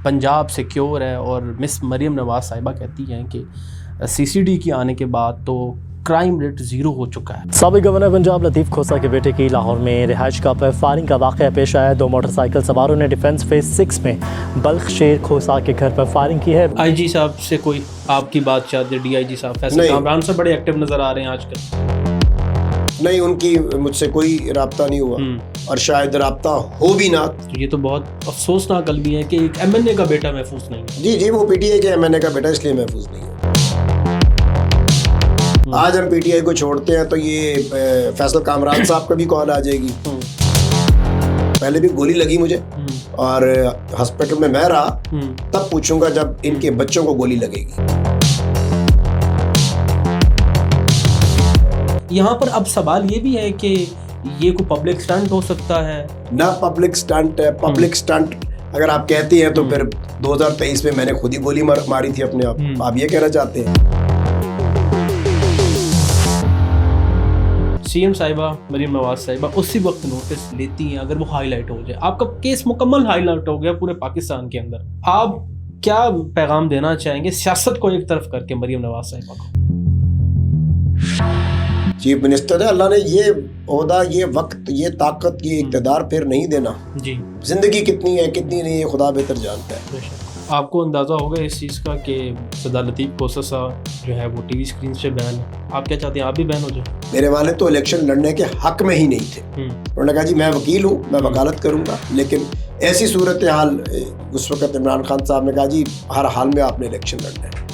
Punjab secure ہے، اور مس مریم نواز صاحبہ کہتی ہیں کہ CCD کی آنے کے بعد تو کرائم ریٹ 0 ہو چکا ہے۔ سابق گورنر پنجاب لطیف کھوسہ کے بیٹے کی لاہور میں رہائش گاہ پر فائرنگ کا واقعہ پیش آیا۔ 2 موٹر سائیکل سواروں نے ڈیفنس فیز 6 میں بلخ شیر کھوسہ کے گھر پر فائرنگ کی ہے۔ IG صاحب سے کوئی آپ کی بات چاہتے؟ DIG صاحب فیصل کامران صاحب بڑے ایکٹیو نظر آ رہے ہیں آج کل۔ نہیں، ان کی مجھ سے کوئی رابطہ نہیں ہوا، اور شاید رابطہ ہو بھی نہ۔ یہ تو بہت افسوسناک المی ہے کہ ایک MNA کا بیٹا محفوظ نہیں ہے۔ جی وہ PTI کے MNA کا بیٹا اس لیے محفوظ نہیں ہے۔ آج ہم PTI کو چھوڑتے ہیں تو یہ فیصل کامران صاحب کا بھی کال آ جائے گی۔ پہلے بھی گولی لگی مجھے، اور ہاسپٹل میں رہا، تب پوچھوں گا جب ان کے بچوں کو گولی لگے گی۔ یہاں پر اب سوال یہ بھی ہے کہ یہ کوئی پبلک سٹنٹ ہو سکتا ہے؟ نہ پبلک سٹنٹ ہے۔ پبلک سٹنٹ اگر آپ کہتے ہیں تو پھر 2023 میں نے خود ہی گولی ماری تھی اپنے آپ یہ کہنا چاہتے ہیں؟ CM صاحبہ مریم نواز صاحبہ اسی وقت نوٹس لیتی ہیں اگر وہ ہائی لائٹ ہو جائے، آپ کا کیس مکمل ہائی لائٹ ہو گیا پورے پاکستان کے اندر، آپ کیا پیغام دینا چاہیں گے سیاست کو ایک طرف کر کے مریم نواز صاحبہ کو؟ چیف منسٹر ہے، اللہ نے یہ عہدہ، یہ وقت، یہ طاقت، یہ اقتدار پھر نہیں دینا۔ جی زندگی کتنی ہے کتنی نہیں ہے خدا بہتر جانتا ہے۔ آپ کو اندازہ ہوگا اس چیز کا کہ سردار لطیف کھوسہ صاحب جو ہے وہ TV اسکرین سے بین ہے، آپ کیا چاہتے ہیں آپ بھی بین ہو جائیں؟ میرے والد تو الیکشن لڑنے کے حق میں ہی نہیں تھے، انہوں نے کہا جی میں وکیل ہوں، میں وکالت کروں گا، لیکن ایسی صورتحال اس وقت عمران خان صاحب نے کہا جی ہر حال میں آپ نے الیکشن لڑنا ہے۔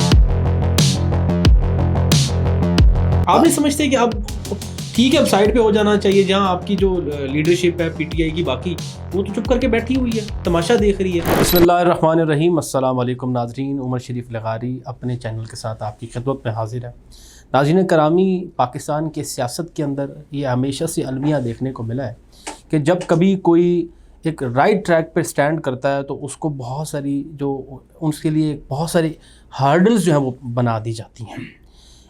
آپ نہیں سمجھتے کہ اب ٹھیک ہے اب سائڈ پہ ہو جانا چاہیے، جہاں آپ کی جو لیڈرشپ ہے PTI کی باقی وہ تو چپ کر کے بیٹھی ہوئی ہے، تماشا دیکھ رہی ہے۔ بسم اللہ الرحمن الرحیم، السلام علیکم ناظرین، عمر شریف لغاری اپنے چینل کے ساتھ آپ کی خدمت میں حاضر ہے۔ ناظرین کرامی، پاکستان کے سیاست کے اندر یہ ہمیشہ سے المیہ دیکھنے کو ملا ہے کہ جب کبھی کوئی ایک رائٹ ٹریک پہ سٹینڈ کرتا ہے تو اس کو بہت ساری جو اس کے لیے بہت ساری ہارڈلز جو ہیں وہ بنا دی جاتی ہیں۔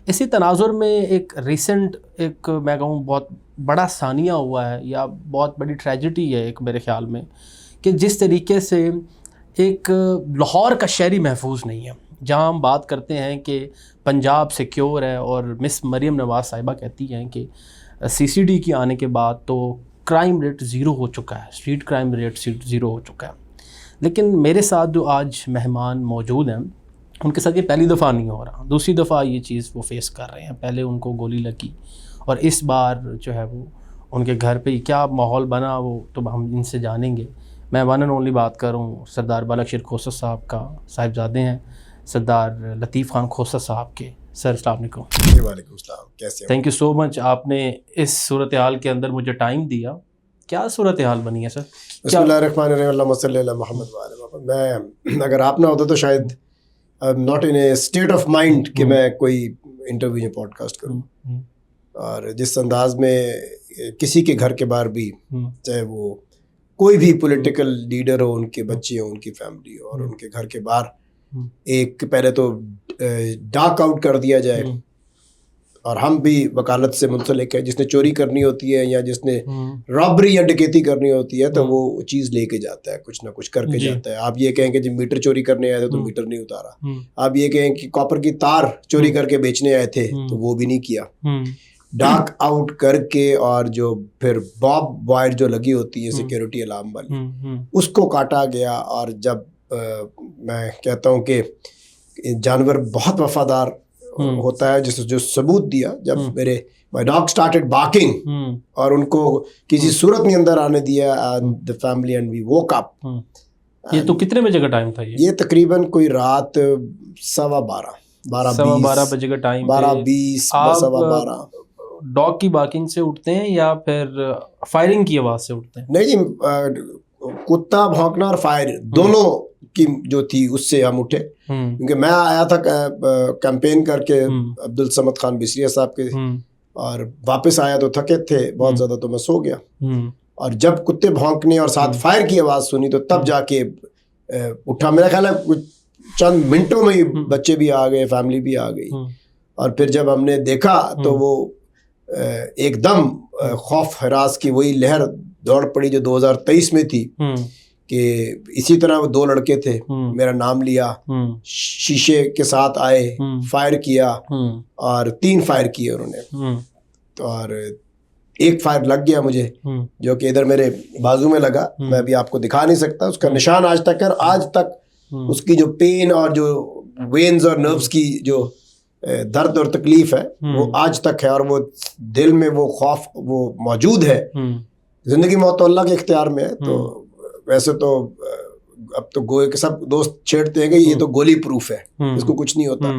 اسی تناظر میں ایک ریسنٹ ایک میں کہوں بہت بڑا ثانیہ ہوا ہے، یا بہت بڑی ٹریجڈی ہے ایک میرے خیال میں، کہ جس طریقے سے ایک لاہور کا شہری محفوظ نہیں ہے، جہاں ہم بات کرتے ہیں کہ پنجاب سیکیور ہے، اور مس مریم نواز صاحبہ کہتی ہیں کہ CCD کی آنے کے بعد تو کرائم ریٹ 0 ہو چکا ہے، اسٹریٹ کرائم ریٹ 0 ہو چکا ہے۔ لیکن میرے ساتھ جو آج مہمان موجود ہیں ان کے ساتھ یہ پہلی دفعہ نہیں ہو رہا، دوسری دفعہ یہ چیز وہ فیس کر رہے ہیں۔ پہلے ان کو گولی لگی، اور اس بار جو ہے وہ ان کے گھر پہ کیا ماحول بنا وہ تو ہم ان سے جانیں گے۔ میں ون اینڈ اونلی بات کروں سردار بلخ شیر کھوسہ صاحب کا، صاحبزادے ہیں سردار لطیف خان کھوسہ صاحب کے۔ سر السلام علیکم۔ وعلیکم السلام، کیسے ہیں؟ تھینک یو سو مچ، آپ نے اس صورتحال کے اندر مجھے ٹائم دیا۔ کیا صورتحال بنی ہے سر؟ بسم اللہ الرحمن الرحیم، اللہم صلی علی محمد وعلی محمد۔ میں اگر آپ نہ ہوتا تو شاید not in a state of mind کہ میں کوئی انٹرویو یا پوڈ کاسٹ کروں، اور جس انداز میں کسی کے گھر کے باہر بھی، چاہے وہ کوئی بھی پولیٹیکل لیڈر ہو، ان کے بچے ہوں، ان کی فیملی ہو، اور ان کے گھر کے باہر ایک پہلے تو ڈاک آؤٹ کر دیا جائے، اور ہم بھی وکالت سے منسلک ہے، جس نے چوری کرنی ہوتی ہے یا جس نے رابری یا ڈکیتی کرنی ہوتی ہے تو وہ چیز لے کے جاتا ہے، کچھ نہ کچھ کر کے جاتا ہے۔ آپ یہ کہیں کہ جب میٹر چوری کرنے آئے تھے تو میٹر نہیں اتارا، آپ یہ کہیں کہ کاپر کی تار چوری کر کے بیچنے آئے تھے تو وہ بھی نہیں کیا، ڈاک آؤٹ کر کے، اور جو پھر باب وائر جو لگی ہوتی ہے سیکیورٹی الارم والی، اس کو کاٹا گیا۔ اور جب میں کہتا ہوں کہ جانور بہت وفادار ہوتا ہے، جو ثبوت دیا، جب میرے my dog started barking اور ان کو کسی صورت نہیں اندر آنے دیا، the family and we woke up۔ یہ تو کتنے بجے کا ٹائم تھا؟ یہ تقریباً کوئی رات 12:15 بجے کا ٹائم، 12:20 12:15۔ ڈاگ کی بارکنگ سے اٹھتے ہیں یا پھر فائرنگ کی آواز سے اٹھتے ہیں؟ نہیں جی، کتا بھونکنا اور فائر دونوں کی جو تھی اس سے ہم اٹھے، کیونکہ میں آیا تھا کیمپین کر کے عبدالصمد خان بسریہ صاحب کے، اور واپس آیا تو تھکے تھے بہت زیادہ، تو میں سو گیا، اور جب کتے بھونکنے اور ساتھ فائر کی آواز سنی تو تب جا کے اٹھا۔ میرا خیال ہے چند منٹوں میں ہی بچے بھی آ گئے، فیملی بھی آ گئی، اور پھر جب ہم نے دیکھا تو وہ ایک دم خوف ہراس کی وہی لہر دوڑ پڑی جو 2023 میں تھی، کہ اسی طرح وہ 2 لڑکے تھے, میرا نام لیا, شیشے کے ساتھ آئے, فائر کیا, اور 3 فائر کیے انہوں نے, اور 1 فائر لگ گیا مجھے, جو کہ ادھر میرے بازو میں لگا. میں ابھی آپ کو دکھا نہیں سکتا, اس کا نشان آج تک ہے, اور آج تک اس کی جو پین اور جو وینز اور نروز کی جو درد اور تکلیف ہے وہ آج تک ہے, اور وہ دل میں وہ خوف وہ موجود ہے. زندگی موت تو اللہ کے اختیار میں ہے. تو ویسے تو اب تو گوئے کہ سب دوست چھیڑتے ہیں کہ یہ تو گولی پروف ہے, اس کو کچھ نہیں ہوتا.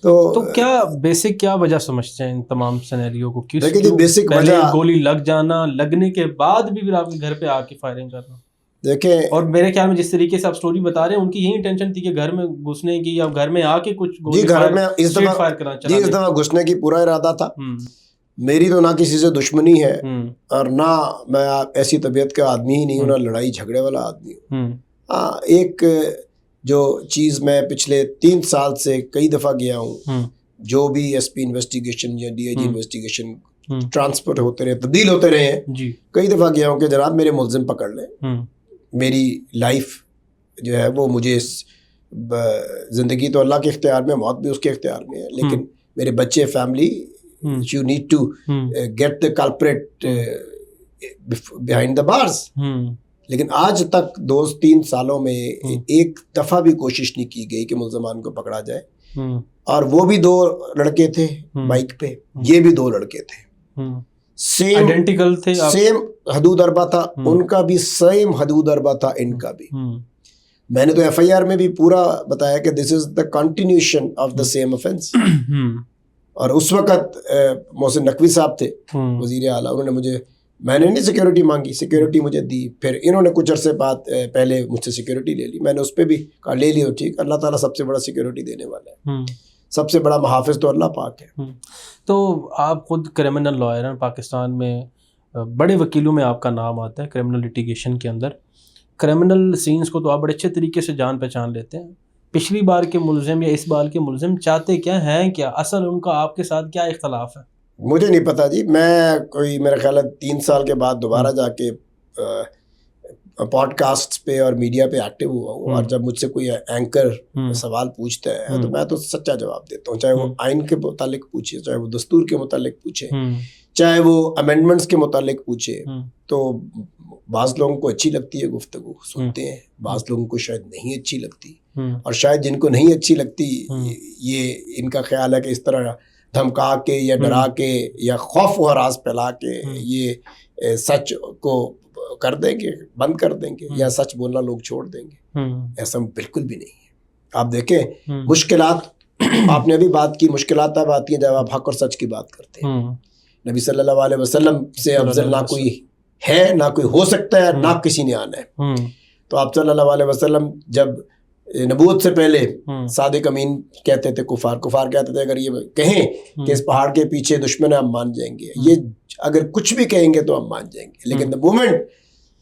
تو کیا بیسک کیا وجہ سمجھتے ہیں ان تمام سینیریو کو؟ دیکھیں جی, بیسک وجہ گولی لگ جانا, لگنے کے بعد بھی پھر آپ کے گھر پہ آ کے فائرنگ کرنا. دیکھیں, اور میرے خیال میں جس طریقے سے آپ سٹوری بتا رہے ہیں, ان کی یہی انٹینشن تھی کہ گھر میں گھسنے کی یا گھر میں آ کے کچھ جی گھر میں اس دفعہ گھسنے کی پورا ارادہ تھا. میری تو نہ کسی سے دشمنی ہے, اور نہ میں ایسی طبیعت کا آدمی ہی نہیں ہوں, نہ لڑائی جھگڑے والا آدمی ہوں. ہاں, ایک جو چیز میں پچھلے 3 سال سے کئی دفعہ گیا ہوں, جو بھی ایس پی انویسٹیگیشن یا D I G investigation transfer ہوتے رہے, تبدیل ہوتے رہے ہیں, کئی دفعہ گیا ہوں کہ جناب میرے ملزم پکڑ لیں. میری لائف جو ہے وہ مجھے زندگی تو اللہ کے اختیار میں, موت بھی اس کے اختیار میں ہے, لیکن میرے بچے, family, you need to get the culprit behind the bars. لیکن آج تک 2-3 سالوں میں ایک دفعہ بھی کوشش نہیں کی گئی کہ ملزمان کو پکڑا جائے. اور وہ بھی 2 لڑکے تھے بائک پہ, یہ بھی 2 لڑکے تھے, سیم آئیڈینٹیکل تھے, سیم حدود اربا تھا, ان کا بھی سیم حدود اربا تھا, ان کا بھی. میں نے تو ایف آئی آر میں بھی پورا بتایا کہ this is the continuation of the same offence. اور اس وقت محسن نقوی صاحب تھے وزیر اعلیٰ, انہوں نے مجھے, میں نے نہیں سیکیورٹی مانگی, سیکیورٹی مجھے دی. پھر انہوں نے کچھ عرصے بعد پہلے مجھ سے سیکیورٹی لے لی, میں نے اس پہ بھی کہا لے لی, ٹھیک, اللہ تعالیٰ سب سے بڑا سیکیورٹی دینے والا ہے, سب سے بڑا محافظ تو اللہ پاک ہے. تو آپ خود کرمنل لائر ہیں, پاکستان میں بڑے وکیلوں میں آپ کا نام آتا ہے کرمنل لیٹیگیشن کے اندر. کرمنل سینس کو تو آپ بڑے اچھے طریقے سے جان پہچان لیتے ہیں. پچھلی بار کے ملزم یا اس بار کے ملزم چاہتے کیا ہیں, کیا اصل ان کا آپ کے ساتھ کیا اختلاف ہے؟ مجھے نہیں پتا جی. میں کوئی میرا خیال ہے 3 سال کے بعد دوبارہ جا کے پوڈ کاسٹ پہ اور میڈیا پہ ایکٹیو ہوا ہوں, اور جب مجھ سے کوئی اینکر سوال پوچھتا ہے تو میں تو سچا جواب دیتا ہوں, چاہے وہ آئین کے متعلق پوچھے, چاہے وہ دستور کے متعلق پوچھے, چاہے وہ امینڈمنٹس کے متعلق پوچھے. تو بعض لوگوں کو اچھی لگتی ہے گفتگو, سنتے ہیں, بعض لوگوں کو شاید نہیں اچھی لگتی, اور شاید جن کو نہیں اچھی لگتی یہ ان کا خیال ہے کہ اس طرح دھمکا کے یا ڈرا کے یا خوف و ہراس پھیلا کے یہ سچ کو کر دیں گے, بند کر دیں گے, یا سچ بولنا لوگ چھوڑ دیں گے. ایسا بالکل بھی نہیں ہے. آپ دیکھیں مشکلات, آپ نے ابھی بات کی, مشکلات تب آتی ہیں جب آپ حق اور سچ کی بات کرتے ہیں. نبی صلی اللہ علیہ وسلم سے افضل نہ کوئی ہے, نہ کوئی ہو سکتا ہے, نہ کسی نے آنا ہے. تو آپ صلی اللہ علیہ وسلم جب نبوت سے پہلے صادق امین کہتے تھے, کفار کہتے تھے اگر یہ کہیں کہ اس پہاڑ کے پیچھے دشمن ہے ہم مان جائیں گے, یہ اگر کچھ بھی کہیں گے تو ہم مان جائیں گے. لیکن دا مومنٹ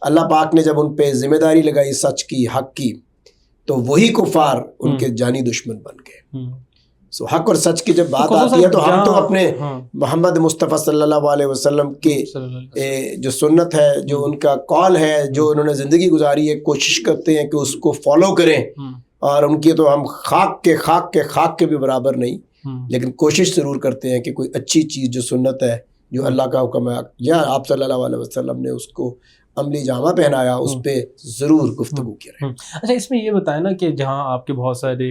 اللہ پاک نے جب ان پہ ذمہ داری لگائی سچ کی, حق کی, تو وہی کفار ان کے جانی دشمن بن گئے. سو حق اور سچ کی جب بات آتی ہے تو ہم تو اپنے محمد مصطفیٰ صلی اللہ علیہ وسلم کے جو سنت ہے, جو ان کا قول ہے, جو انہوں نے زندگی گزاری ہے, کوشش کرتے ہیں کہ اس کو فالو کریں. اور ان کی تو ہم خاک کے بھی برابر نہیں, لیکن کوشش ضرور کرتے ہیں کہ کوئی اچھی چیز جو سنت ہے, جو اللہ کا حکم ہے, یا آپ صلی اللہ علیہ وسلم نے اس کو عملی جامہ پہنایا, اس پہ ضرور گفتگو کی رہے. اچھا, اس میں یہ بتائیں نا کہ جہاں آپ کے بہت سارے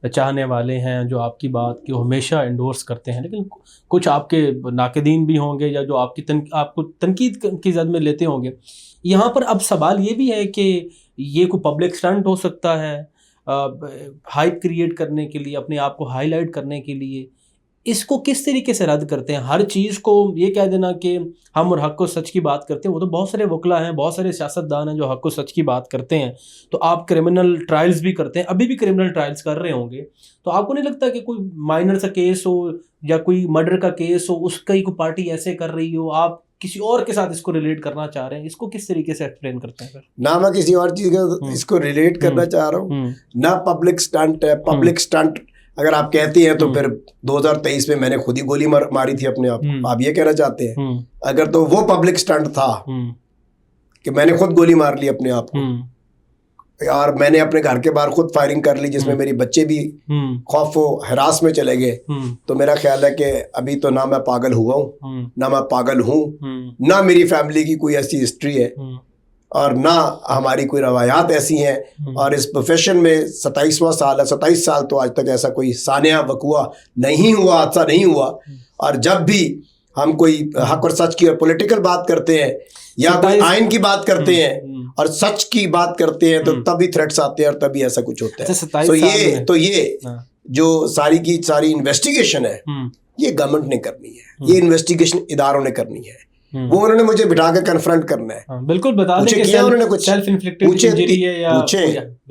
چاہنے والے ہیں جو آپ کی بات کی ہمیشہ انڈورس کرتے ہیں, لیکن کچھ آپ کے ناقدین بھی ہوں گے یا جو آپ کو تنقید کی زد میں لیتے ہوں گے. یہاں پر اب سوال یہ بھی ہے کہ یہ کوئی پبلک اسٹنٹ ہو سکتا ہے ہائپ کریٹ کرنے کے لیے, اپنے آپ کو ہائی لائٹ کرنے کے لیے. اس کو کس طریقے سے رد کرتے ہیں؟ ہر چیز کو یہ کہہ دینا کہ ہم اور حق و سچ کی بات کرتے ہیں, وہ تو بہت سارے وکلا ہیں, بہت سارے سیاستدان ہیں جو حق و سچ کی بات کرتے ہیں. تو آپ کرمنل ٹرائلز بھی کرتے ہیں, ابھی بھی کرمنل ٹرائلز کر رہے ہوں گے, تو آپ کو نہیں لگتا کہ کوئی مائنر سا کیس ہو یا کوئی مرڈر کا کیس ہو, اس کا ہی کوئی پارٹی ایسے کر رہی ہو, آپ کسی اور کے ساتھ اس کو ریلیٹ کرنا چاہ رہے ہیں, اس کو کس طریقے سے ایکسپلین کرتے ہیں؟ نہ میں کسی اور چیز کا اس کو ریلیٹ کرنا چاہ رہا ہوں, نہ پبلک سٹنٹ ہے. پبلک سٹنٹ اگر آپ کہتی ہیں تو پھر 2023 میں میں نے خود ہی گولی ماری تھی اپنے آپ یہ کہنا چاہتے ہیں؟ اگر تو وہ پبلک سٹنٹ تھا کہ میں نے خود گولی مار لی اپنے آپ کو, اور میں نے اپنے گھر کے باہر خود فائرنگ کر لی، جس میں میری بچے بھی خوف و ہراس میں چلے گئے. تو میرا خیال ہے کہ ابھی تو نہ میں پاگل ہوا ہوں، نہ میں پاگل ہوں، نہ میری فیملی کی کوئی ایسی ہسٹری ہے، اور نہ ہماری کوئی روایات ایسی ہیں. اور اس پروفیشن میں 27واں سال ہے، 27 سال تو آج تک ایسا کوئی سانحہ وقوع نہیں ہوا، حادثہ نہیں ہوا. اور جب بھی ہم کوئی حق اور سچ کی اور پولیٹیکل بات کرتے ہیں یا کوئی آئین کی بات کرتے ہیں اور سچ کی بات کرتے ہیں، تو تبھی تھریٹس آتے ہیں اور تبھی ایسا کچھ ہوتا ہے. تو یہ جو ساری کی ساری انویسٹیگیشن ہے، یہ گورنمنٹ نے کرنی ہے، یہ انویسٹیگیشن اداروں نے کرنی ہے. وہ انہوں نے مجھے بٹھا کے کنفرنٹ کرنا ہے. بالکل بتا دیں کہ انہوں نے کچھ سیلف انفلکٹڈ انجری ہے یا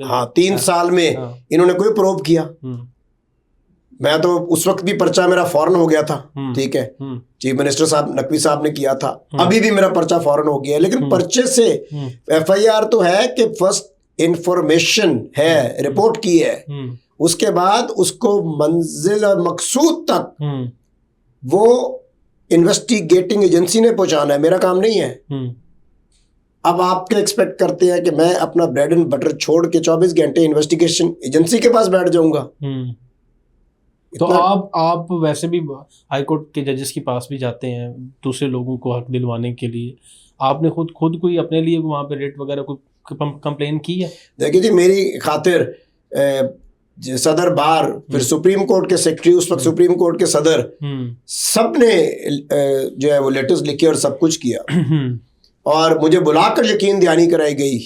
ہاں 3 سال میں انہوں نے کوئی پروب کیا. میں تو اس وقت بھی پرچہ میرا فوراً ہو گیا تھا، ٹھیک ہے، چیف منسٹر صاحب نقوی صاحب نے کیا تھا، ابھی بھی میرا پرچہ فوراً ہو گیا. لیکن پرچے سے ایف آئی آر تو ہے کہ فرسٹ انفارمیشن ہے، رپورٹ کی ہے، اس کے بعد اس کو منزل اور مقصود تک وہ انویسٹیگیٹنگ ایجنسی نے پہنچانا ہے، میرا کام نہیں ہے. اب آپ کیا ایکسپیکٹ کرتے ہیں کہ میں اپنا بریڈ اینڈ بٹر چھوڑ کے 24 گھنٹے انویسٹیگیشن ایجنسی کے پاس بیٹھ جاؤں گا؟ تو آپ ویسے بھی ہائی کورٹ کے ججز کے پاس بھی جاتے ہیں دوسرے لوگوں کو حق دلوانے کے لیے. آپ نے خود کوئی اپنے لیے وہاں پہ ریٹ وغیرہ کوئی کمپلین کی ہے؟ دیکھیے جی، میری خاطر صدر بار، پھر سپریم کورٹ کے سیکرٹری، اس وقت سپریم کورٹ کے صدر، سب نے جو ہے وہ لیٹرز لکھے اور سب کچھ کیا. اور مجھے بلا کر یقین دہانی کرائی گئی،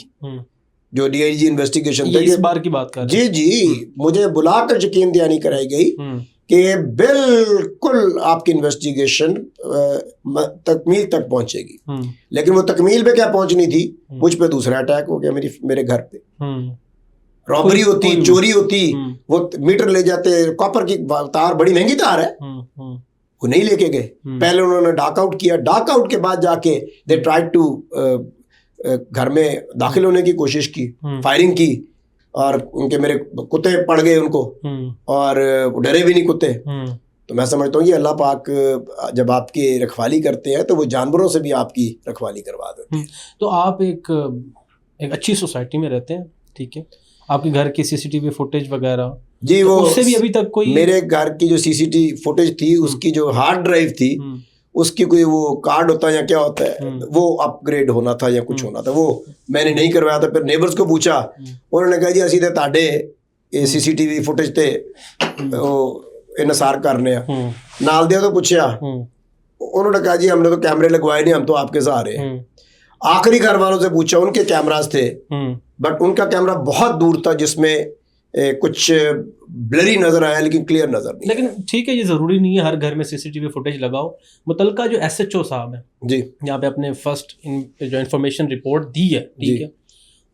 جو ڈی آئی جی انویسٹیگیشن اس بار کی بات کر رہے ہیں. جی مجھے بلا کر یقین دہانی کرائی گئی کہ بالکل آپ کی انویسٹیگیشن تکمیل تک پہنچے گی. لیکن وہ تکمیل پہ کیا پہنچنی تھی، مجھ پہ دوسرا اٹیک ہو گیا میرے گھر پہ. رابری ہوتی، چوری ہوتی، وہ میٹر لے جاتے، کاپر کی تار بڑی مہنگی تار ہے، وہ نہیں لے کے گئے. پہلے انہوں نے ڈاک آؤٹ کیا، ڈاک آؤٹ کے بعد جا کے دے ٹرائی ٹو گھر میں داخل ہونے کی کوشش کی، فائرنگ کی، اور ان کے میرے کتے پڑ گئے ان کو، اور ڈرے بھی نہیں کتے. تو میں سمجھتا ہوں یہ اللہ پاک جب آپ کی رکھوالی کرتے ہیں تو وہ جانوروں سے بھی آپ کی رکھوالی کروا دیتے ہیں. تو آپ ایک اچھی سوسائٹی میں رہتے ہیں، ٹھیک ہے، آپ کے گھر کی سی سی ٹی وی فوٹیج وغیرہ، جی وہ اس سے بھی ابھی تک کوئی، میرے گھر کی جو سی سی ٹی فوٹیج تھی، اس کی جو ہارڈ ڈرائیو تھی، اس کی کوئی وہ کارڈ ہوتا ہے یا کیا ہوتا ہے، وہ اپ گریڈ ہونا تھا یا کچھ ہونا تھا، وہ میں نے نہیں کروایا تھا. پھر نیبرز کو پوچھا، انہوں نے کہا جی اسی تے تاڈے سی سی ٹی وی فوٹیج تے انحصار کرنے ہیں. نال دیا تو پوچھا، انہوں نے کہا جی ہم نے تو کیمرے لگوائے نہیں، ہم تو آپ کے سہارے ہیں. آخری گھر والوں سے پوچھا، ان کے کیمراز تھے، بٹ ان کا کیمرہ بہت دور تھا جس میں کچھ بلری نظر آیا لیکن کلیئر نظر نہیں. لیکن ٹھیک ہے، یہ ضروری نہیں ہے ہر گھر میں سی سی ٹی وی فوٹیج لگاؤ. متعلقہ جو ایس ایچ او صاحب ہیں جی، یہاں پہ اپنے فرسٹ جو انفارمیشن رپورٹ دی ہے، ٹھیک ہے،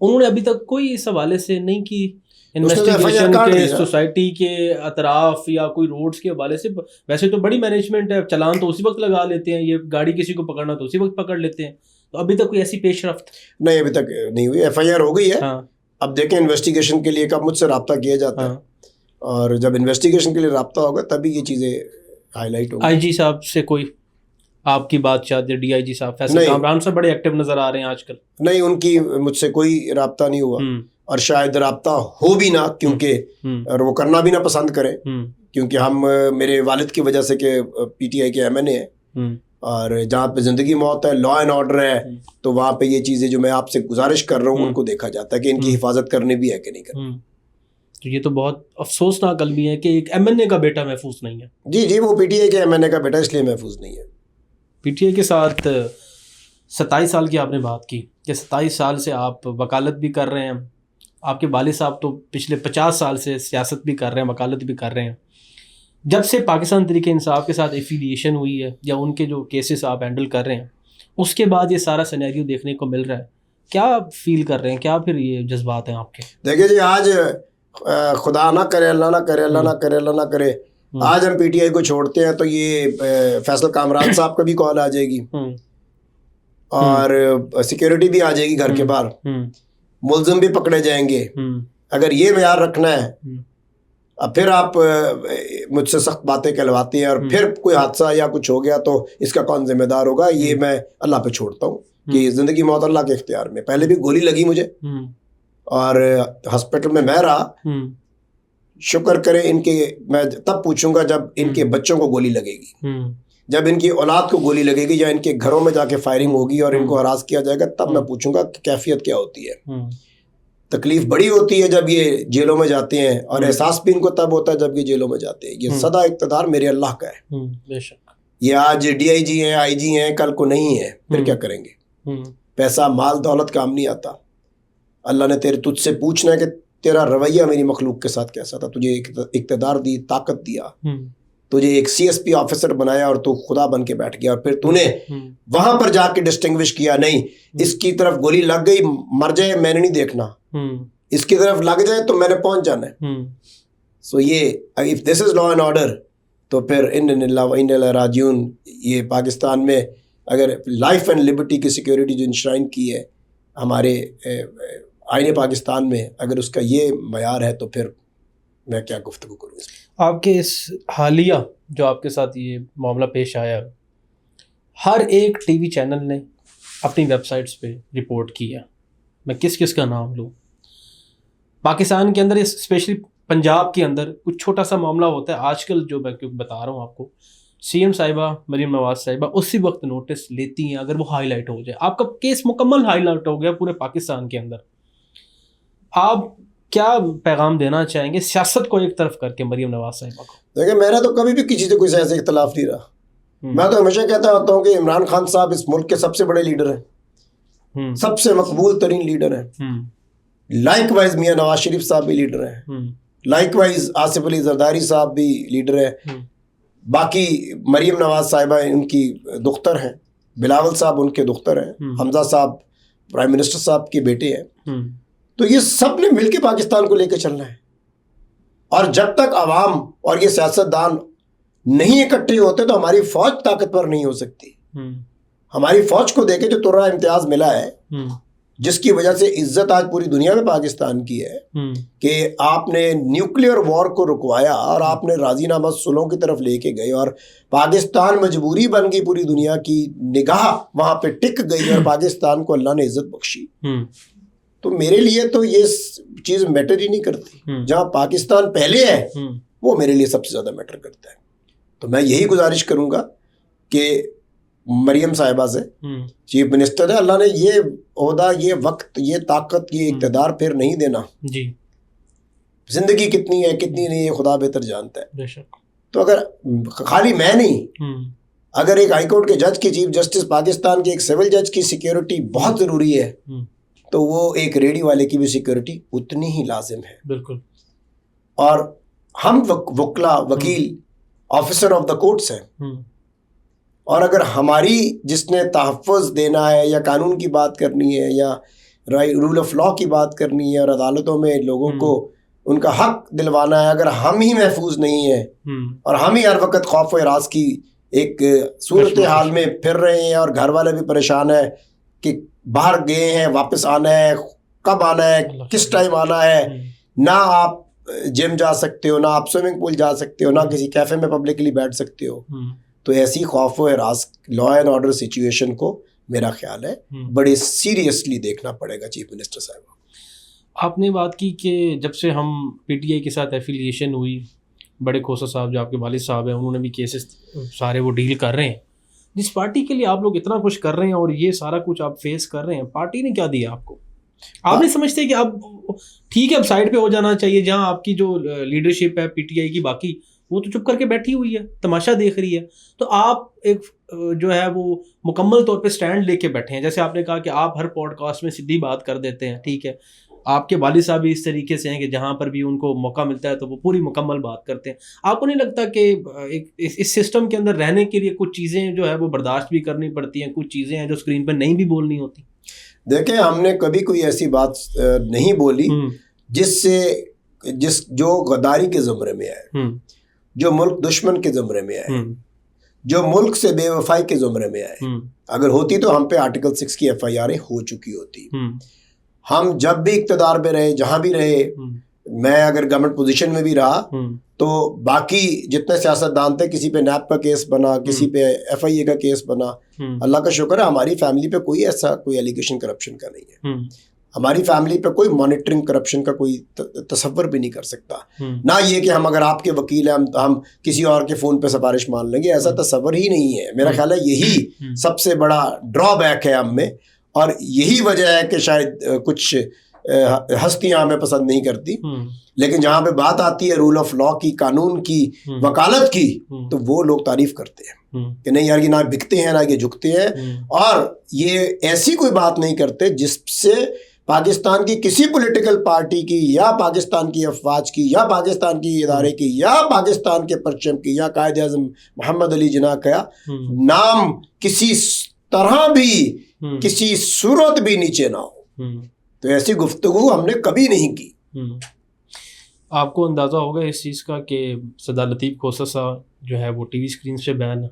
انہوں نے ابھی تک کوئی اس حوالے سے نہیں کی انویسٹیگیشن کے سوسائٹی کے اطراف یا کوئی روڈز کے حوالے سے. ویسے تو بڑی مینجمنٹ ہے، چلان تو اسی وقت لگا لیتے ہیں، یہ گاڑی کسی کو پکڑنا تو اسی وقت پکڑ لیتے ہیں. تو ابھی تک کوئی ایسی پیش رفت نہیں، ابھی تک نہیں ہوئی. ایف آئی آر ہو گئی ہے. اب دیکھیں انویسٹیگیشن کے لیے کب مجھ سے رابطہ کیا جاتا ہے، اور جب انویسٹیگیشن کے لیے رابطہ ہوگا تبھی یہ چیزیں ہائی لائٹ ہوگی. آئی جی صاحب سے کوئی آپ کی بات چاہتے؟ ڈی آئی جی صاحب فیصل کامران صاحب بڑے ایکٹیو نظر آ رہے ہیں آج کل. نہیں، ان کی مجھ سے کوئی رابطہ نہیں ہوا، اور شاید رابطہ ہو بھی نہ، کیونکہ اور وہ کرنا بھی نہ پسند کریں، کیونکہ ہم میرے والد کی وجہ سے کہ پی ٹی آئی کے ایم این اے ہیں، اور جہاں پہ زندگی موت ہے، لا اینڈ آرڈر ہے، تو وہاں پہ یہ چیزیں جو میں آپ سے گزارش کر رہا ہوں ان کو دیکھا جاتا ہے کہ ان کی حفاظت کرنی بھی ہے کہ نہیں کرنی. تو یہ تو بہت افسوسناک المی ہے کہ ایک ایم این اے کا بیٹا محفوظ نہیں ہے. جی، وہ پی ٹی آئی کے ایم این اے کا بیٹا اس لیے محفوظ نہیں ہے. پی ٹی آئی کے ساتھ 27 سال کی آپ نے بات کی کہ 27 سال سے آپ وکالت بھی کر رہے ہیں. آپ کے والد صاحب تو پچھلے 50 سال سے سیاست بھی کر رہے ہیں، وکالت بھی کر رہے ہیں. جب سے پاکستان تحریک انصاف کے ساتھ ایفیلیشن ہوئی ہے یا ان کے جو کیسز آپ ہینڈل کر رہے ہیں، اس کے بعد یہ سارا سینیریو دیکھنے کو مل رہا ہے، کیا فیل کر رہے ہیں؟ کیا پھر یہ جذبات ہیں آپ کے؟ دیکھیے جی، آج خدا نہ کرے، اللہ نہ کرے، اللہ نہ کرے، اللہ نہ کرے، آج ہم پی ٹی آئی کو چھوڑتے ہیں تو یہ فیصل کامران صاحب کا بھی کال آ جائے گی، اور سیکیورٹی بھی آ جائے گی گھر کے باہر، ملزم بھی پکڑے جائیں گے. اگر یہ معیار رکھنا ہے، اب پھر آپ مجھ سے سخت باتیں کہلواتے ہیں، اور پھر کوئی حادثہ یا کچھ ہو گیا تو اس کا کون ذمہ دار ہوگا؟ یہ میں اللہ پہ چھوڑتا ہوں کہ زندگی موت اللہ کے اختیار میں. پہلے بھی گولی لگی مجھے، اور ہاسپٹل میں میں رہا. شکر کرے ان کے, میں تب پوچھوں گا جب ان کے بچوں کو گولی لگے گی, جب ان کی اولاد کو گولی لگے گی یا ان کے گھروں میں جا کے فائرنگ ہوگی اور ان کو ہراس کیا جائے گا, تب میں پوچھوں گا کہ کیفیت کیا ہوتی ہے. تکلیف بڑی ہوتی ہے جب یہ جیلوں میں جاتے ہیں, اور احساس بھی ان کو تب ہوتا ہے جب یہ جیلوں میں جاتے ہیں. یہ سدا اقتدار میرے اللہ کا ہے. بے شک. یہ آج ڈی آئی جی ہیں, آئی جی ہیں, کل کو نہیں ہے, پھر کیا کریں گے؟ پیسہ مال دولت کام نہیں آتا. اللہ نے تجھ سے پوچھنا ہے کہ تیرا رویہ میری مخلوق کے ساتھ کیسا تھا. تجھے اقتدار دی, طاقت دیا, تجھے ایک سی ایس پی آفیسر بنایا اور تو خدا بن کے بیٹھ گیا, اور پھر تو نے وہاں پر جا کے ڈسٹنگوش کیا, نہیں اس کی طرف گولی لگ گئی, مر جائے میں نے نہیں دیکھنا, اس کی طرف لگ جائے تو میں نے پہنچ جانا ہے. سو یہ if this is law and order, تو پھر ان اللہ و انا الیہ راجعون. یہ پاکستان میں اگر لائف اینڈ لبرٹی کی سیکیورٹی جو انشرائن کی ہے ہمارے آئین پاکستان میں, اگر اس کا یہ معیار ہے تو پھر میں کیا گفتگو کروں. آپ کے اس حالیہ جو آپ کے ساتھ یہ معاملہ پیش آیا, ہر ایک ٹی وی چینل نے اپنی ویب سائٹس پہ رپورٹ کیا. میں کس کس کا نام لوں؟ پاکستان کے اندر, اسپیشلی پنجاب کے اندر کچھ چھوٹا سا معاملہ ہوتا ہے. آج کل جو میں بتا رہا ہوں آپ کو, سی ایم صاحبہ مریم نواز صاحبہ اسی وقت نوٹس لیتی ہیں اگر وہ ہائی لائٹ ہو جائے. آپ کا کیس مکمل ہائی لائٹ ہو گیا پورے پاکستان کے اندر. آپ کیا پیغام دینا چاہیں گے سیاست کو ایک طرف کر کے مریم نواز صاحبہ کو؟ دیکھیں, میرا تو کبھی بھی کسی سے کوئی سیاسی اختلاف نہیں رہا. میں تو ہمیشہ کہتا ہوتا ہوں کہ عمران خان صاحب اس ملک کے سب سے بڑے لیڈر ہیں, سب سے مقبول ترین لیڈر ہیں. لائک وائز میاں نواز شریف صاحب بھی لیڈر ہیں, لائک وائز آصف علی زرداری صاحب بھی لیڈر ہیں, باقی مریم نواز صاحبہ ان کی دختر ہیں, بلاول صاحب ان کے دختر ہیں, حمزہ صاحب پرائم منسٹر صاحب کے بیٹے ہیں. تو یہ سب نے مل کے پاکستان کو لے کے چلنا ہے, اور جب تک عوام اور یہ سیاستدان نہیں اکٹھے ہوتے تو ہماری فوج طاقتور نہیں ہو سکتی. ہماری فوج کو دیکھے جو ترا امتیاز ملا ہے, جس کی وجہ سے عزت آج پوری دنیا میں پاکستان کی ہے, کہ آپ نے نیوکلیئر وار کو رکوایا اور آپ نے راضی نامہ صلحوں کی طرف لے کے گئے, اور پاکستان مجبوری بن گئی, پوری دنیا کی نگاہ وہاں پہ ٹک گئی اور پاکستان کو اللہ نے عزت بخشی. تو میرے لیے تو یہ چیز میٹر ہی نہیں کرتی. جہاں پاکستان پہلے ہے وہ میرے لیے سب سے زیادہ میٹر کرتا ہے. تو میں یہی گزارش کروں گا کہ مریم صاحبہ سے, چیف منسٹر ہے, اللہ نے یہ عہدہ, یہ وقت, یہ طاقت, یہ اقتدار پھر نہیں دینا. جی, زندگی کتنی ہے کتنی نہیں ہے خدا بہتر جانتا ہے. بے شک. تو اگر خالی میں نہیں, اگر ایک ہائی کورٹ کے جج کی, چیف جسٹس پاکستان کے ایک سول جج کی سیکیورٹی بہت ضروری ہے, تو وہ ایک ریڈی والے کی بھی سیکیورٹی اتنی ہی لازم ہے. بالکل. اور ہم وکلا, وکیل, آفیسر آف دا کورٹس ہیں, اور اگر ہماری جس نے تحفظ دینا ہے یا قانون کی بات کرنی ہے یا رول آف لا کی بات کرنی ہے اور عدالتوں میں لوگوں کو ان کا حق دلوانا ہے, اگر ہم ہی محفوظ نہیں ہیں اور ہم ہی ہر وقت خوف و ہراس کی ایک صورت حال میں پھر رہے ہیں, اور گھر والے بھی پریشان ہیں کہ باہر گئے ہیں, واپس آنا ہے, کب آنا ہے, کس ٹائم آنا ہے, نہ آپ جم جا سکتے ہو, نہ آپ سوئمنگ پول جا سکتے ہو, نہ کسی کیفے میں پبلکلی بیٹھ سکتے ہو. تو ایسی خوف و ہراس, لا اینڈ آرڈر سچویشن کو میرا خیال ہے بڑے سیریسلی دیکھنا پڑے گا چیف منسٹر صاحب. آپ نے بات کی کہ جب سے ہم پی ٹی آئی کے ساتھ ایفیلیشن ہوئی, بڑے کھوسا صاحب جو آپ کے والد صاحب ہیں انہوں نے بھی کیسز سارے وہ ڈیل کر رہے ہیں. جس پارٹی کے لیے آپ لوگ اتنا کچھ کر رہے ہیں اور یہ سارا کچھ آپ فیس کر رہے ہیں, پارٹی نے کیا دیا آپ کو؟ آپ نہیں سمجھتے کہ اب ٹھیک ہے اب سائڈ پہ ہو جانا چاہیے, جہاں آپ کی جو لیڈرشپ ہے پی ٹی آئی کی باقی وہ تو چپ کر کے بیٹھی ہوئی ہے, تماشا دیکھ رہی ہے, تو آپ ایک جو ہے وہ مکمل طور پہ سٹینڈ لے کے بیٹھے ہیں. جیسے آپ نے کہا کہ آپ ہر پوڈ کاسٹ میں سیدھی بات کر دیتے ہیں, ٹھیک ہے, آپ کے والد صاحب بھی اس طریقے سے ہیں کہ جہاں پر بھی ان کو موقع ملتا ہے تو وہ پوری مکمل بات کرتے ہیں. آپ کو نہیں لگتا کہ اس سسٹم کے اندر رہنے کے لیے کچھ چیزیں جو ہے وہ برداشت بھی کرنی پڑتی ہیں, کچھ چیزیں ہیں جو اسکرین پہ نہیں بھی بولنی ہوتی؟ دیکھیں, ہم نے کبھی کوئی ایسی بات نہیں بولی جو غداری کے زمرے میں آئے, جو ملک دشمن کے زمرے میں آئے, جو ملک سے بے وفائی کے زمرے میں آئے. اگر ہوتی تو ہم پہ آرٹیکل 6 کی ایف آئی آریں ہو چکی ہوتی. ہم جب بھی اقتدار پہ رہے, جہاں بھی رہے, میں اگر گورنمنٹ پوزیشن میں بھی رہا تو باقی جتنے سیاستدان تھے, کسی پہ نیب کا کیس بنا, کسی پہ ایف آئی اے کا کیس بنا. اللہ کا شکر ہے ہماری فیملی پہ کوئی ایسا کوئی ایلیگیشن کرپشن کا نہیں ہے. ہماری فیملی پہ کوئی مانیٹرنگ کرپشن کا کوئی تصور بھی نہیں کر سکتا. نہ یہ کہ ہم اگر آپ کے وکیل ہیں ہم کسی اور کے فون پہ سفارش مان لیں گے, ایسا تصور ہی نہیں ہے. میرا خیال ہے یہی سب سے بڑا ڈرا بیک ہے ہم میں, اور یہی وجہ ہے کہ شاید کچھ ہستیاں ہمیں پسند نہیں کرتی. لیکن جہاں پہ بات آتی ہے رول آف لا کی, قانون کی, وکالت کی, تو وہ لوگ تعریف کرتے ہیں کہ نہیں یار یہ نہ بکتے ہیں نہ یہ جھکتے ہیں, اور یہ ایسی کوئی بات نہیں کرتے جس سے پاکستان کی کسی پولیٹیکل پارٹی کی یا پاکستان کی افواج کی یا پاکستان کی ادارے کی یا پاکستان کے پرچم کی یا قائد اعظم محمد علی جناح کا نام کسی طرح بھی کسی صورت بھی نیچے نہ ہو. تو ایسی گفتگو ہم نے کبھی نہیں کی. آپ کو اندازہ ہوگا اس چیز کا کہ سردار لطیف کھوسہ صاحب جو ہے وہ ٹی وی اسکرین سے بین ہے.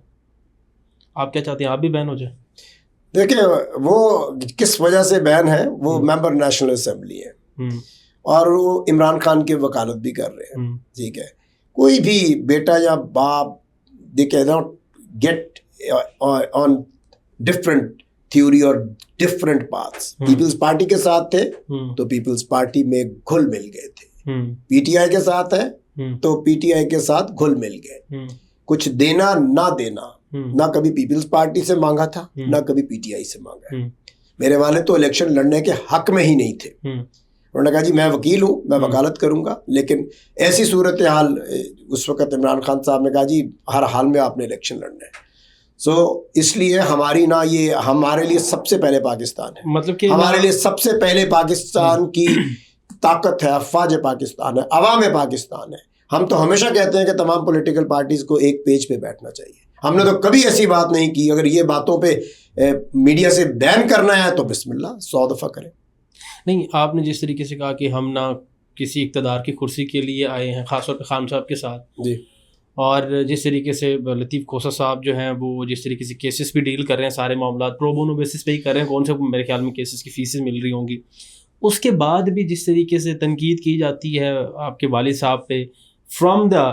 آپ کیا چاہتے ہیں آپ بھی بین ہو جائیں؟ دیکھیں وہ کس وجہ سے بین ہے, وہ ممبر نیشنل اسمبلی ہے اور وہ عمران خان کی وکالت بھی کر رہے ہیں. ٹھیک ہے, کوئی بھی بیٹا یا باپ they can not get on different theory اور ڈفرینٹ پاتھس. پیپلز پارٹی کے ساتھ تھے تو پیپلز پارٹی میں گھل مل گئے تھے, پی ٹی آئی کے ساتھ ہے تو پی ٹی آئی کے ساتھ گھل مل گئے. کچھ دینا نہ دینا نہ کبھی پیپلز پارٹی سے مانگا تھا نہ کبھی پی ٹی آئی سے مانگا ہے. میرے والد تو الیکشن لڑنے کے حق میں ہی نہیں تھے. انہوں نے کہا جی میں وکیل ہوں, میں وکالت کروں گا, لیکن ایسی صورتحال اس وقت عمران خان صاحب نے کہا جی ہر حال میں آپ نے الیکشن لڑنا ہے. سو اس لیے ہماری نہ یہ ہمارے لیے سب سے پہلے پاکستان ہے, مطلب کہ ہمارے لیے سب سے پہلے پاکستان کی طاقت ہے, افواج پاکستان ہے, عوام پاکستان ہے. ہم تو ہمیشہ کہتے ہیں کہ تمام پولیٹیکل پارٹیز کو ایک پیج پہ بیٹھنا چاہیے. ہم نے تو کبھی ایسی بات نہیں کی. اگر یہ باتوں پہ میڈیا سے بین کرنا ہے تو بسم اللہ 100 دفعہ کریں. نہیں, آپ نے جس طریقے سے کہا کہ ہم نہ کسی اقتدار کی کرسی کے لیے آئے ہیں, خاص طور پہ خان صاحب کے ساتھ, جی, اور جس طریقے سے لطیف کھوسہ صاحب جو ہیں وہ جس طریقے سے کیسز بھی ڈیل کر رہے ہیں, سارے معاملات پرو بونو بیسس پہ ہی کر رہے ہیں, کون سے میرے خیال میں کیسز کی فیسز مل رہی ہوں گی. اس کے بعد بھی جس طریقے سے تنقید کی جاتی ہے آپ کے والد صاحب پہ فرام دا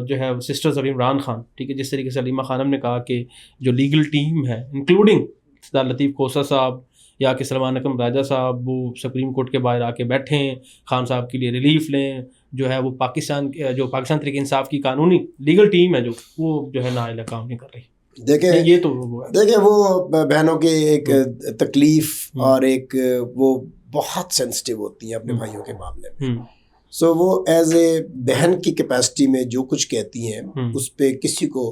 جو ہے سسٹرز آف عمران خان, ٹھیک ہے, جس طریقے سے علیمہ خانم نے کہا کہ جو لیگل ٹیم ہے انکلوڈنگ سردار لطیف کھوسہ صاحب یا کہ سلمان اکرم راجہ صاحب, وہ سپریم کورٹ کے باہر آ کے بیٹھیں, خان صاحب کے لیے ریلیف لیں, جو ہے وہ پاکستان تحریک انصاف کی قانونی لیگل ٹیم ہے جو ہے نااہل کام نہیں کر رہی. دیکھیں وہ بہنوں کے ایک تکلیف اور ایک وہ بہت سینسٹیو ہوتی ہیں اپنے بھائیوں کے معاملے میں. سو وہ ایز اے بہن کی کیپیسٹی میں جو کچھ کہتی ہیں اس پہ کسی کو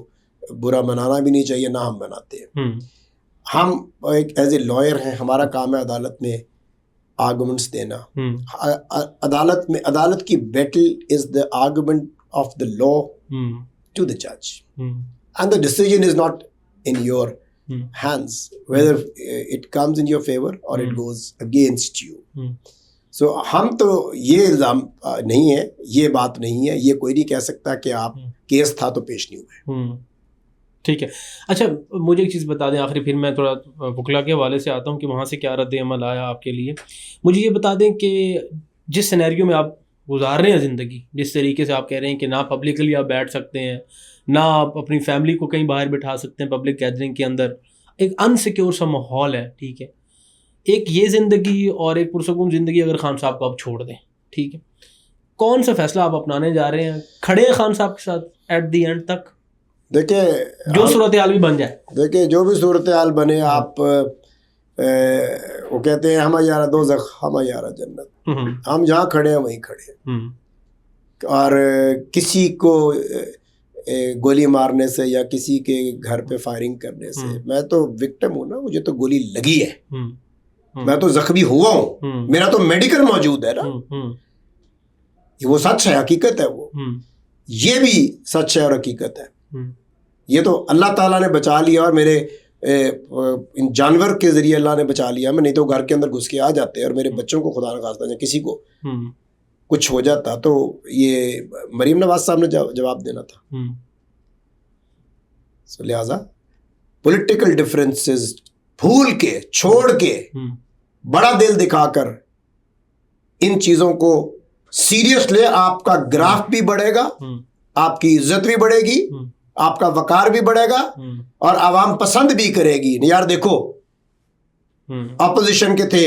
برا منانا بھی نہیں چاہیے, نہ ہم مناتے ہیں. ہم ایک ایز اے لائر ہیں, ہمارا کام ہے عدالت میں آرگومنٹس دینا. عدالت کی battle is the argument of the law to the جج, and the decision is not in your hands whether it comes in your favour or it goes against you. So ہم تو یہ الزام نہیں ہے, یہ بات نہیں ہے, یہ کوئی نہیں کہہ سکتا کہ آپ کیس تھا تو پیش نہیں ہوئے. ٹھیک ہے. اچھا مجھے ایک چیز بتا دیں آخری, پھر میں تھوڑا وکلا کے حوالے سے آتا ہوں کہ وہاں سے کیا رد عمل آیا آپ کے لیے. مجھے یہ بتا دیں کہ جس سینیریو میں آپ گزار رہے ہیں زندگی, جس طریقے سے آپ کہہ رہے ہیں کہ نہ پبلکلی آپ بیٹھ سکتے ہیں, نہ آپ اپنی فیملی کو کہیں باہر بٹھا سکتے ہیں پبلک گیدرنگ کے اندر, ایک انسیکیور سا ماحول ہے, ٹھیک ہے, ایک یہ زندگی اور ایک پرسکون زندگی اگر خان صاحب کو آپ چھوڑ دیں, ٹھیک ہے, کون سا فیصلہ آپ اپنانے جا رہے ہیں؟ کھڑے ہیں خان صاحب کے ساتھ ایٹ دی اینڈ تک؟ دیکھیں جو صورتحال بھی بن جائے, دیکھیں جو بھی صورتحال بنے, آپ وہ کہتے ہیں ہم یارہ دوزخ ہم یارہ جنت, ہم جہاں کھڑے ہیں وہیں کھڑے ہیں. اور کسی کو گولی مارنے سے یا کسی کے گھر پہ فائرنگ کرنے سے, میں تو وکٹم ہوں نا, مجھے تو گولی لگی ہے, میں تو زخمی ہوا ہوں, میرا تو میڈیکل موجود ہے نا, وہ سچ ہے, حقیقت ہے, وہ یہ بھی سچ ہے اور حقیقت ہے. یہ تو اللہ تعالیٰ نے بچا لیا اور میرے ان جانور کے ذریعے اللہ نے بچا لیا. میں نہیں تو گھر کے اندر گھس کے آ جاتے اور میرے بچوں کو خدا نخواستہ یا کسی کو کچھ ہو جاتا تو یہ مریم نواز صاحب نے جواب دینا تھا. سو لہٰذا پولیٹیکل ڈفرینسز بھول کے, چھوڑ کے, بڑا دل دکھا کر ان چیزوں کو سیریس لے. آپ کا گراف بھی بڑھے گا, آپ کی عزت بھی بڑھے گی, آپ کا وقار بھی بڑھے گا, اور عوام پسند بھی کرے گی. یار دیکھو اپوزیشن کے تھے,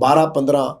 12-15